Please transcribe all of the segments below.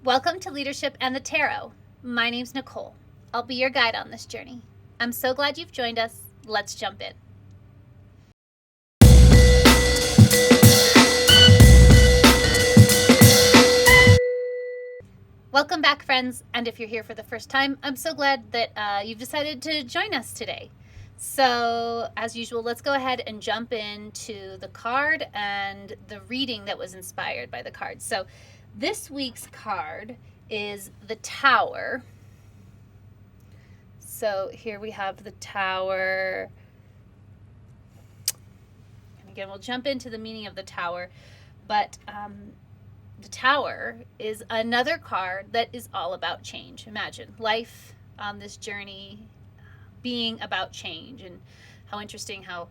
Welcome to Leadership and the Tarot. My name's Nicole. I'll be your guide on this journey. I'm so glad you've joined us. Let's jump in. Welcome back, friends. And if you're here for the first time, I'm so glad that you've decided to join us today. So, as usual, let's go ahead and jump into the card and the reading that was inspired by the card. So, this week's card is the Tower. So here we have the Tower. And again, we'll jump into the meaning of the Tower. But the Tower is another card that is all about change. Imagine life on this journey being about change, and how interesting how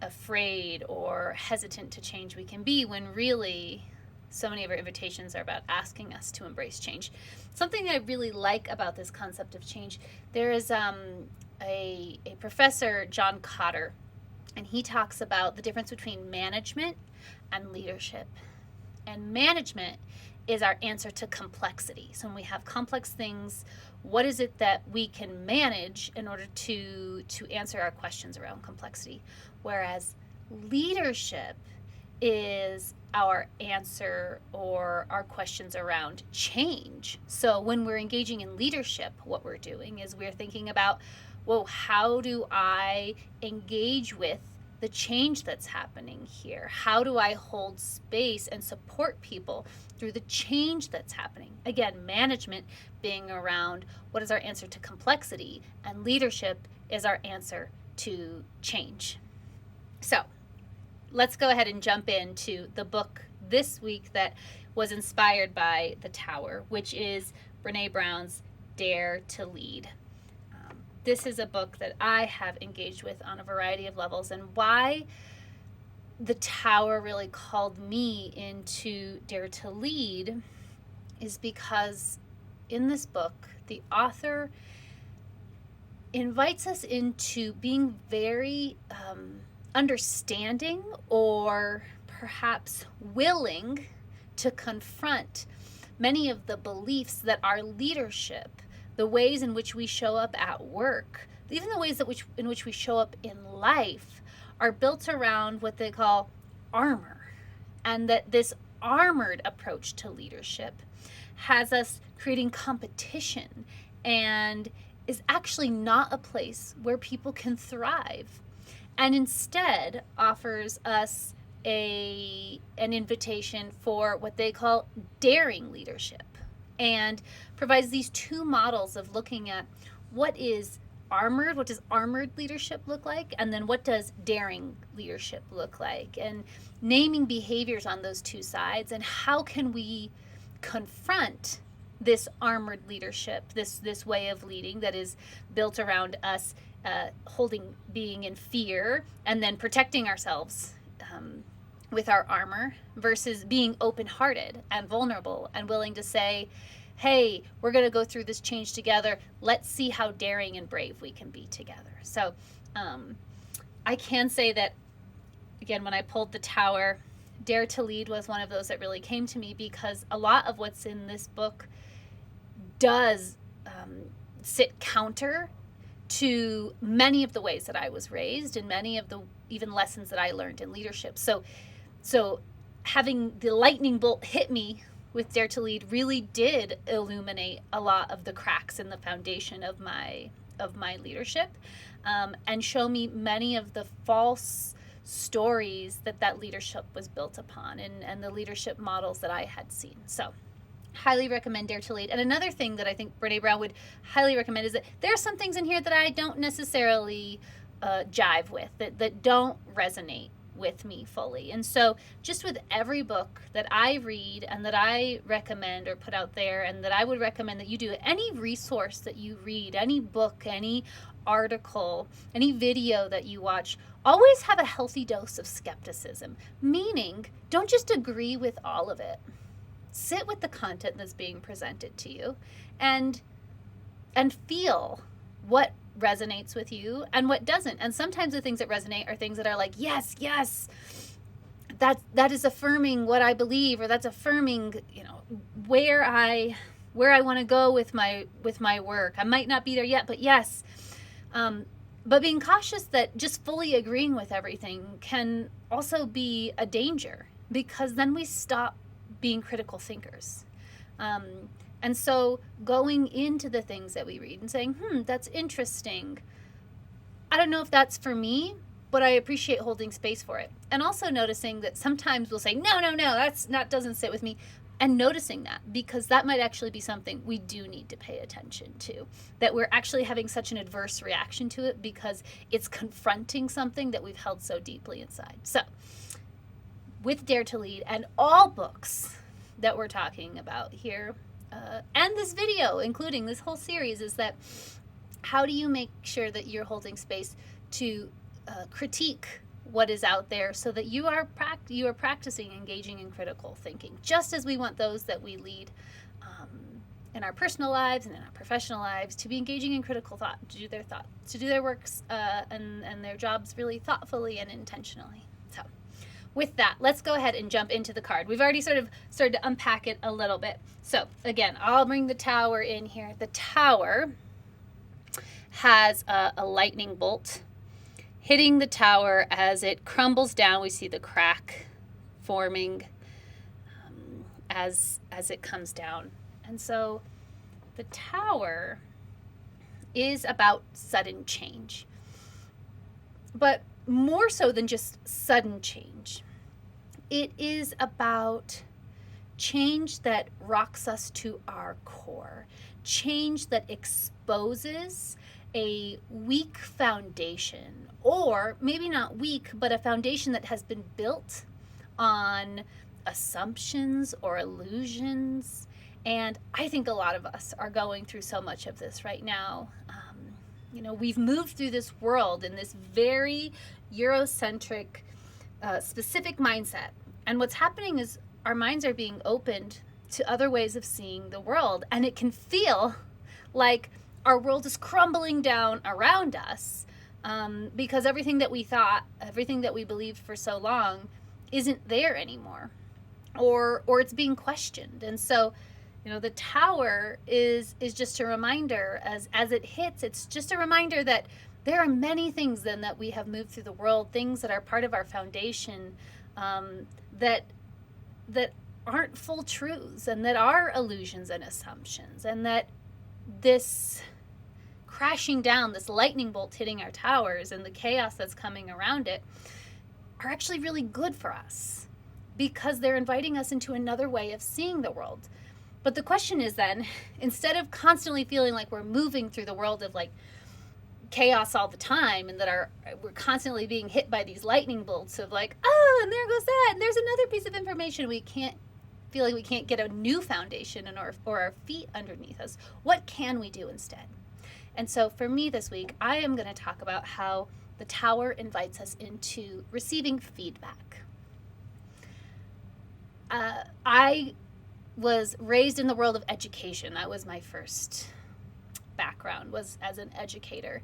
afraid or hesitant to change we can be when really so many of our invitations are about asking us to embrace change. Something I really like about this concept of change, there is a professor, John Cotter, and he talks about the difference between management and leadership. And management is our answer to complexity. So when we have complex things, what is it that we can manage in order to answer our questions around complexity? Whereas leadership is our answer or our questions around change. So when we're engaging in leadership, what we're doing is we're thinking about, well, how do I engage with the change that's happening here? How do I hold space and support people through the change that's happening? Again, management being around what is our answer to complexity, and leadership is our answer to change. So let's go ahead and jump into the book this week that was inspired by the Tower, which is Brené Brown's Dare to Lead. This is a book that I have engaged with on a variety of levels, and why the Tower really called me into Dare to Lead is because in this book, the author invites us into being very understanding or perhaps willing to confront many of the beliefs that our leadership, the ways in which we show up at work, even the ways in which we show up in life, are built around what they call armor. And that this armored approach to leadership has us creating competition and is actually not a place where people can thrive, and instead offers us an invitation for what they call daring leadership, and provides these two models of looking at what does armored leadership look like, and then what does daring leadership look like, and naming behaviors on those two sides, and how can we confront this armored leadership, this way of leading that is built around us being in fear and then protecting ourselves with our armor, versus being open-hearted and vulnerable and willing to say, hey, we're going to go through this change together. Let's see how daring and brave we can be together. So I can say that, again, when I pulled the Tower, Dare to Lead was one of those that really came to me, because a lot of what's in this book does sit counter to many of the ways that I was raised and many of the even lessons that I learned in leadership. So having the lightning bolt hit me with Dare to Lead really did illuminate a lot of the cracks in the foundation of my leadership, and show me many of the false stories that leadership was built upon, and the leadership models that I had seen. So highly recommend Dare to Lead. And another thing that I think Brené Brown would highly recommend is that there are some things in here that I don't necessarily jive with, that don't resonate with me fully. And so just with every book that I read and that I recommend or put out there, and that I would recommend that you do, any resource that you read, any book, any article, any video that you watch, always have a healthy dose of skepticism, meaning don't just agree with all of it. Sit with the content that's being presented to you and feel what resonates with you and what doesn't. And sometimes the things that resonate are things that are like, yes, that is affirming what I believe, or that's affirming, where I want to go with my work. I might not be there yet, but yes. But being cautious that just fully agreeing with everything can also be a danger, because then we stop being critical thinkers. And so going into the things that we read and saying, that's interesting. I don't know if that's for me, but I appreciate holding space for it. And also noticing that sometimes we'll say, no, that doesn't sit with me. And noticing that, because that might actually be something we do need to pay attention to, that we're actually having such an adverse reaction to it because it's confronting something that we've held so deeply inside. So with Dare to Lead and all books that we're talking about here, and this video, including this whole series, is that how do you make sure that you're holding space to critique what is out there, so that you are practicing engaging in critical thinking, just as we want those that we lead in our personal lives and in our professional lives to be engaging in critical thought, to do their works and their jobs really thoughtfully and intentionally. So with that, let's go ahead and jump into the card. We've already sort of started to unpack it a little bit. So again, I'll bring the Tower in here. The Tower has a lightning bolt hitting the tower. As it crumbles down, we see the crack forming as it comes down. And so the Tower is about sudden change, but more so than just sudden change. It is about change that rocks us to our core, change that exposes a weak foundation, or maybe not weak, but a foundation that has been built on assumptions or illusions. And I think a lot of us are going through so much of this right now. We've moved through this world in this very Eurocentric, specific mindset. And what's happening is our minds are being opened to other ways of seeing the world. And it can feel like our world is crumbling down around us, because everything that we thought, everything that we believed for so long isn't there anymore, or it's being questioned. And so, the Tower is just a reminder, as it hits, it's just a reminder that there are many things then that we have moved through the world, things that are part of our foundation, that aren't full truths, and that are illusions and assumptions, and that this crashing down, this lightning bolt hitting our towers and the chaos that's coming around it, are actually really good for us, because they're inviting us into another way of seeing the world. But the question is then, instead of constantly feeling like we're moving through the world of like chaos all the time, and that we're constantly being hit by these lightning bolts of like, oh, and there goes that, and there's another piece of information, we can't feel like we can't get a new foundation or our feet underneath us. What can we do instead? And so for me this week, I am going to talk about how the Tower invites us into receiving feedback. I was raised in the world of education. That was my first background, was as an educator.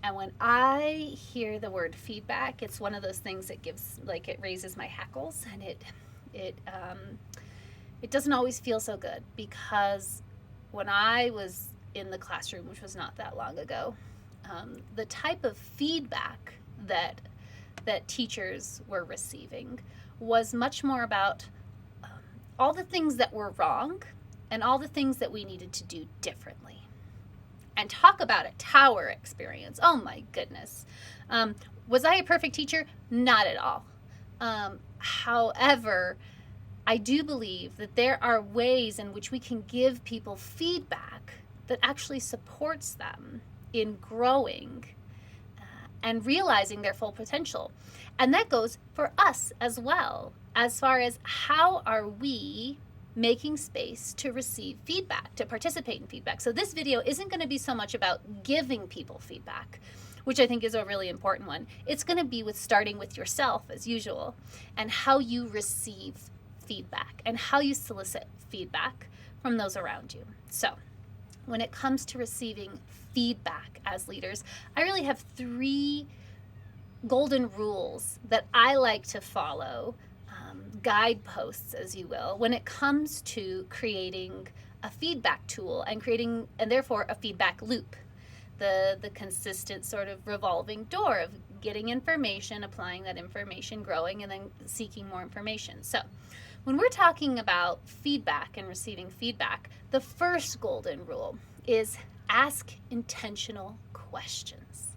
And when I hear the word feedback, it's one of those things that it raises my hackles, and it doesn't always feel so good, because when I was in the classroom, which was not that long ago, the type of feedback that teachers were receiving was much more about all the things that were wrong and all the things that we needed to do differently. And talk about a Tower experience. Oh my goodness. Was I a perfect teacher? Not at all. However, I do believe that there are ways in which we can give people feedback that actually supports them in growing and realizing their full potential. And that goes for us as well, as far as how are we making space to receive feedback, to participate in feedback. So this video isn't going to be so much about giving people feedback, which I think is a really important one. It's going to be with starting with yourself, as usual, and how you receive feedback and how you solicit feedback from those around you. So when it comes to receiving feedback as leaders, I really have 3 golden rules that I like to follow guideposts, as you will, when it comes to creating a feedback tool and therefore a feedback loop. The consistent sort of revolving door of getting information, applying that information, growing, and then seeking more information. So when we're talking about feedback and receiving feedback, the first golden rule is ask intentional questions.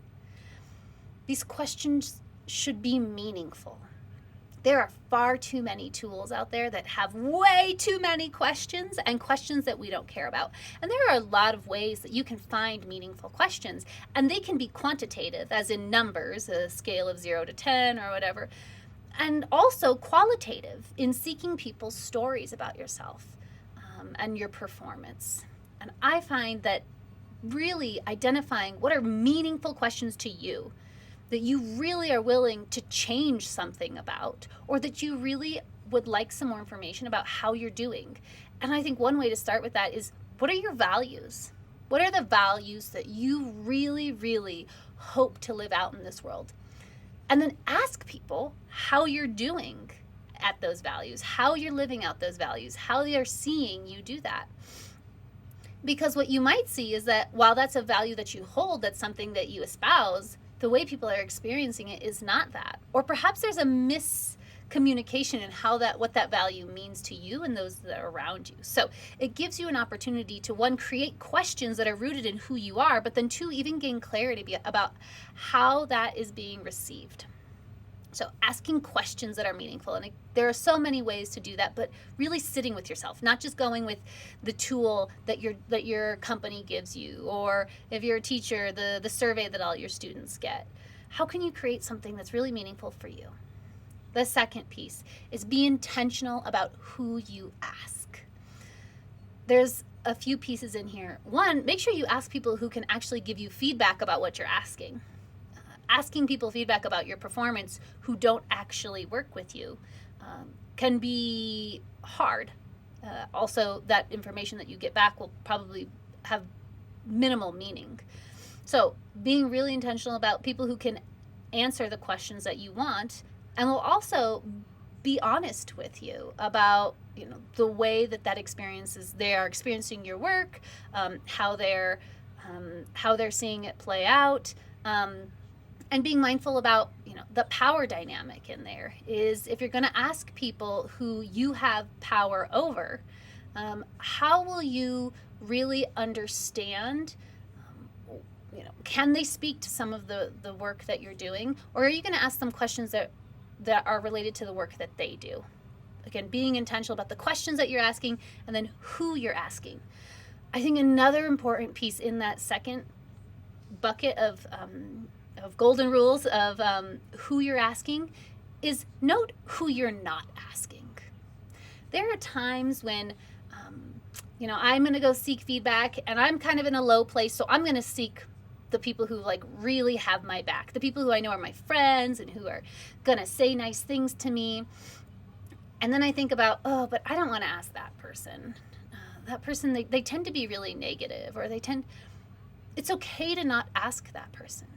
These questions should be meaningful. There are far too many tools out there that have way too many questions and questions that we don't care about. And there are a lot of ways that you can find meaningful questions, and they can be quantitative, as in numbers, a scale of 0 to 10 or whatever, and also qualitative in seeking people's stories about yourself and your performance. And I find that really identifying what are meaningful questions to you, that you really are willing to change something about, or that you really would like some more information about how you're doing. And I think one way to start with that is, what are your values? What are the values that you really, really hope to live out in this world? And then ask people how you're doing at those values, how you're living out those values, how they are seeing you do that. Because what you might see is that while that's a value that you hold, that's something that you espouse, the way people are experiencing it is not that. Or perhaps there's a miscommunication in what that value means to you and those that are around you. So it gives you an opportunity to, one, create questions that are rooted in who you are, but then two, even gain clarity about how that is being received. So asking questions that are meaningful. And there are so many ways to do that, but really sitting with yourself, not just going with the tool that your company gives you, or if you're a teacher, the survey that all your students get. How can you create something that's really meaningful for you? The second piece is be intentional about who you ask. There's a few pieces in here. One, make sure you ask people who can actually give you feedback about what you're asking. Asking people feedback about your performance who don't actually work with you can be hard. Also, that information that you get back will probably have minimal meaning. So being really intentional about people who can answer the questions that you want, and will also be honest with you about the way that experiences, they are experiencing your work, how they're seeing it play out. And being mindful about, the power dynamic in there is, if you're going to ask people who you have power over, how will you really understand, can they speak to some of the work that you're doing? Or are you going to ask them questions that are related to the work that they do? Again, being intentional about the questions that you're asking and then who you're asking. I think another important piece in that second bucket of golden rules of who you're asking is note who you're not asking. There are times when, I'm going to go seek feedback and I'm kind of in a low place, so I'm going to seek the people who really have my back, the people who I know are my friends and who are going to say nice things to me. And then I think about, but I don't want to ask that person. That person, they tend to be really negative, or it's okay to not ask that person.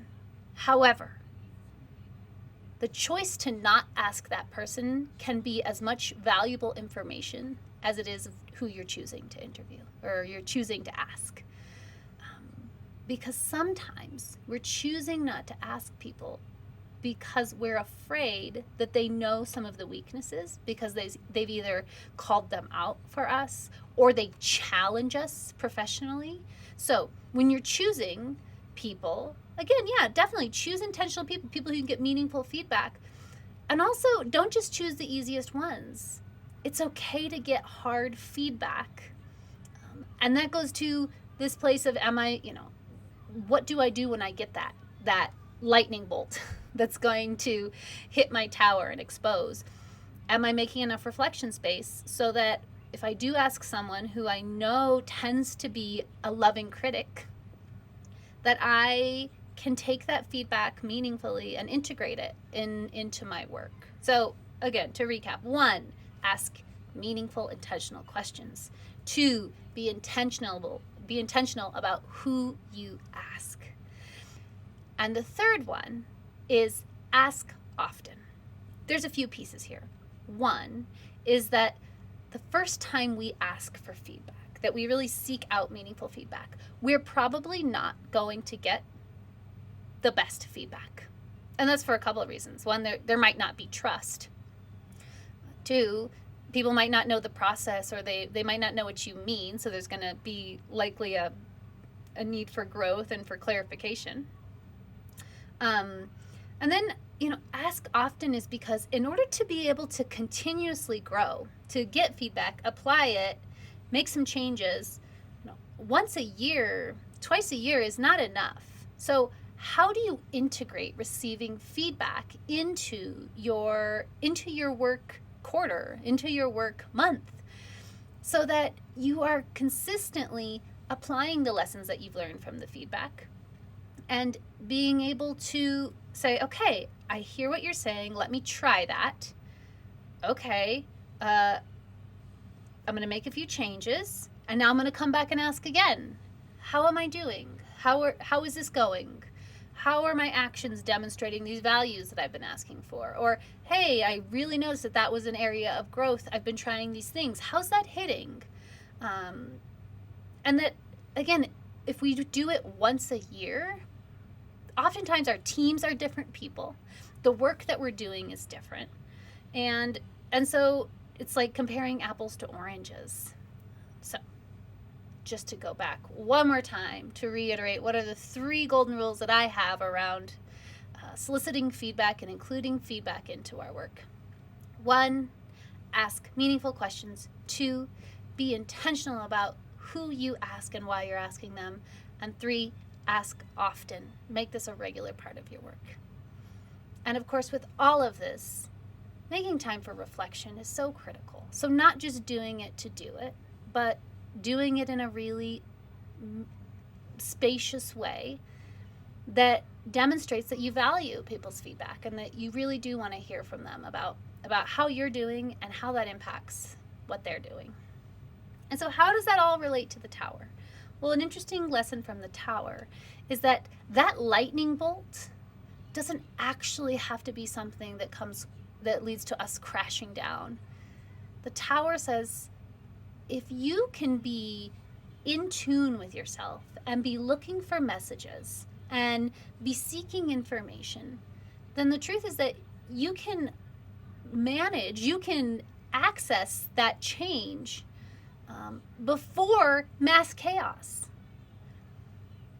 However, the choice to not ask that person can be as much valuable information as it is of who you're choosing to interview or you're choosing to ask. Because sometimes we're choosing not to ask people because we're afraid that they know some of the weaknesses, because they've either called them out for us or they challenge us professionally. So when you're choosing people, again, definitely choose intentional people who can get meaningful feedback. And also, don't just choose the easiest ones. It's okay to get hard feedback. And that goes to this place of, what do I do when I get that lightning bolt that's going to hit my tower and expose? Am I making enough reflection space so that if I do ask someone who I know tends to be a loving critic, that I can take that feedback meaningfully and integrate it into my work? So again, to recap: 1, ask meaningful, intentional questions. 2, be intentional about who you ask. And the third one is ask often. There's a few pieces here. One is that the first time we ask for feedback, that we really seek out meaningful feedback, we're probably not going to get the best feedback. And that's for a couple of reasons. One, there might not be trust. Two, people might not know the process, or they might not know what you mean, so there's going to be likely a need for growth and for clarification. And then, ask often is because in order to be able to continuously grow, to get feedback, apply it, make some changes, once a year, twice a year is not enough. So how do you integrate receiving feedback into your work quarter, into your work month, so that you are consistently applying the lessons that you've learned from the feedback and being able to say, okay, I hear what you're saying, let me try that. Okay, I'm going to make a few changes, and now I'm going to come back and ask again, how am I doing? How is this going? How are my actions demonstrating these values that I've been asking for? Or, hey, I really noticed that was an area of growth. I've been trying these things. How's that hitting? And that, again, if we do it once a year, oftentimes our teams are different people. The work that we're doing is different. And so it's like comparing apples to oranges. So just to go back one more time to reiterate, what are the 3 golden rules that I have around soliciting feedback and including feedback into our work? 1, ask meaningful questions. 2, be intentional about who you ask and why you're asking them. And 3, ask often. Make this a regular part of your work. And of course, with all of this, making time for reflection is so critical. So not just doing it to do it, but doing it in a really spacious way that demonstrates that you value people's feedback and that you really do want to hear from them about how you're doing and how that impacts what they're doing. And so how does that all relate to the tower? Well, an interesting lesson from the tower is that lightning bolt doesn't actually have to be something that leads to us crashing down. The tower says, if you can be in tune with yourself and be looking for messages and be seeking information, then the truth is that you can access that change before mass chaos.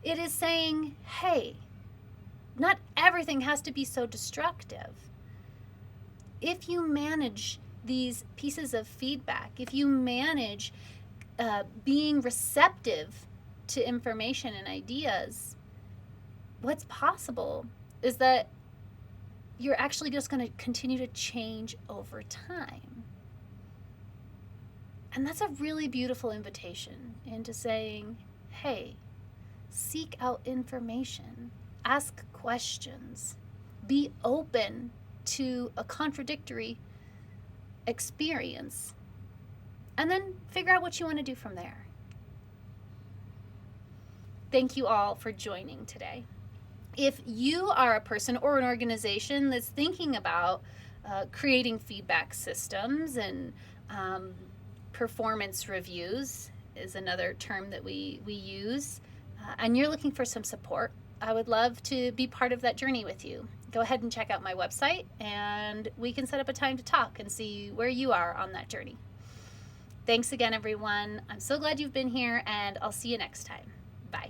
It is saying, hey, not everything has to be so destructive. If you manage these pieces of feedback, if you manage being receptive to information and ideas, what's possible is that you're actually just going to continue to change over time. And that's a really beautiful invitation into saying, hey, seek out information, ask questions, be open to a contradictory experience, and then figure out what you want to do from there. Thank you all for joining today. If you are a person or an organization that's thinking about creating feedback systems, and performance reviews is another term that we use, and you're looking for some support, I would love to be part of that journey with you. Go ahead and check out my website, and we can set up a time to talk and see where you are on that journey. Thanks again, everyone. I'm so glad you've been here, and I'll see you next time. Bye.